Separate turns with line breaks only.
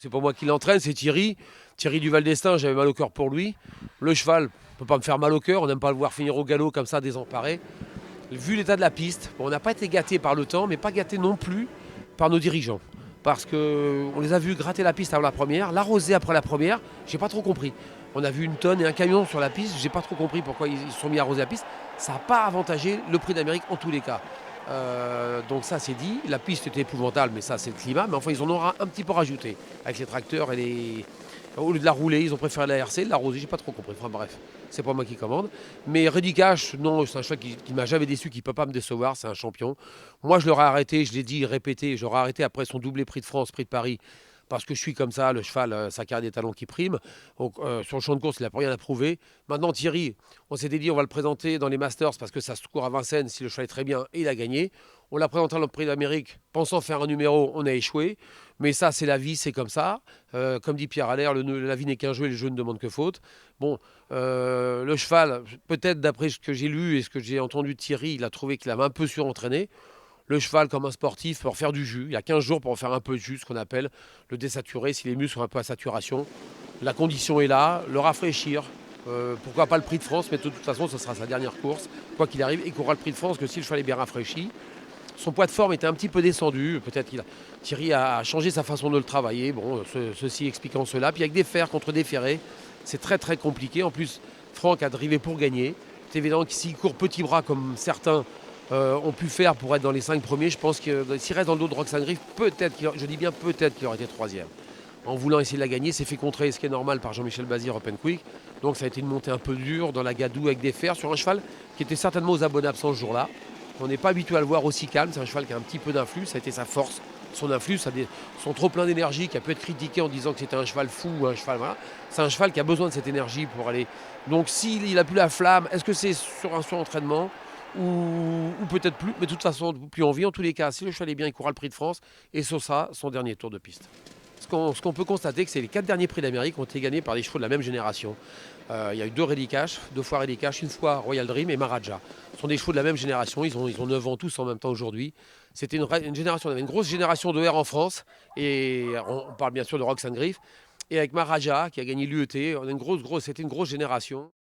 C'est pas moi qui l'entraîne, c'est Thierry. Thierry Duval d'Estaing, j'avais mal au cœur pour lui. Le cheval ne peut pas me faire mal au cœur, on n'aime pas le voir finir au galop comme ça, désemparé. Vu l'état de la piste, bon, on n'a pas été gâtés par le temps, mais pas gâtés non plus par nos dirigeants. Parce qu'on les a vus gratter la piste avant la première, l'arroser après la première, j'ai pas trop compris. On a vu une tonne et un camion sur la piste, j'ai pas trop compris pourquoi ils se sont mis à arroser la piste. Ça n'a pas avantagé le prix d'Amérique en tous les cas. Donc ça c'est dit, la piste était épouvantable, mais ça c'est le climat, mais enfin ils en ont un petit peu rajouté, avec les tracteurs et les... Au lieu de la rouler, ils ont préféré la RC, l'arroser, j'ai pas trop compris, enfin bref, c'est pas moi qui commande. Mais Reddy Cash, non, c'est un cheval qui m'a jamais déçu, qui peut pas me décevoir, c'est un champion. Moi je l'aurais arrêté, je l'ai dit, répété, j'aurais arrêté après son doublé prix de France, prix de Paris, parce que je suis comme ça, le cheval, sa carrière des talons qui prime. Donc, sur le champ de course, il n'a plus rien à prouver. Maintenant, Thierry, on s'était dit, on va le présenter dans les Masters parce que ça se court à Vincennes si le cheval est très bien et il a gagné. On l'a présenté dans le prix d'Amérique, pensant faire un numéro, on a échoué. Mais ça, c'est la vie, c'est comme ça. Comme dit Pierre Allaire, la vie n'est qu'un jeu et le jeu ne demande que faute. Bon, le cheval, peut-être d'après ce que j'ai lu et ce que j'ai entendu de Thierry, il a trouvé qu'il avait un peu surentraîné. Le cheval, comme un sportif, peut en faire du jus. Il y a 15 jours pour en faire un peu de jus, ce qu'on appelle le désaturer, si les muscles sont un peu à saturation. La condition est là, le rafraîchir. Pourquoi pas le prix de France, mais de toute façon, ce sera sa dernière course. Quoi qu'il arrive, il courra le prix de France que si le cheval est bien rafraîchi. Son poids de forme était un petit peu descendu. Peut-être Thierry a changé sa façon de le travailler. Bon, ceci expliquant cela. Puis avec des fers contre des ferrés, c'est très très compliqué. En plus, Franck a drivé pour gagner. C'est évident que s'il court petit bras comme certains ont pu faire pour être dans les 5 premiers, je pense que s'il reste dans le dos de Roxane Griff, peut-être, je dis bien peut-être qu'il aurait été troisième. En voulant essayer de la gagner, s'est fait contrer, ce qui est normal, par Jean-Michel Bazir, Open Quick. Donc ça a été une montée un peu dure dans la gadoue avec des fers sur un cheval qui était certainement aux abonnés absents ce jour-là. On n'est pas habitué à le voir aussi calme. C'est un cheval qui a un petit peu d'influx. Ça a été sa force, son influx, son trop plein d'énergie qui a pu être critiqué en disant que c'était un cheval fou ou un cheval. Voilà. C'est un cheval qui a besoin de cette énergie pour aller. Donc s'il n'a plus la flamme, est-ce que c'est sur un entraînement ou peut-être plus, mais de toute façon, plus envie. En tous les cas, si le cheval est bien, il courra le prix de France et ce sera son dernier tour de piste. Ce qu'on peut constater, c'est que les 4 derniers prix d'Amérique ont été gagnés par des chevaux de la même génération. Il y a eu 2 Reddy Cash, 2 fois Reddy Cash, une fois Royal Dream et Maharaja. Ce sont des chevaux de la même génération, ils ont 9 ans tous en même temps aujourd'hui. C'était une génération, on avait une grosse génération de R en France, et on parle bien sûr de Roxane Griff. Et avec Maharaja, qui a gagné l'UET, c'était une grosse génération.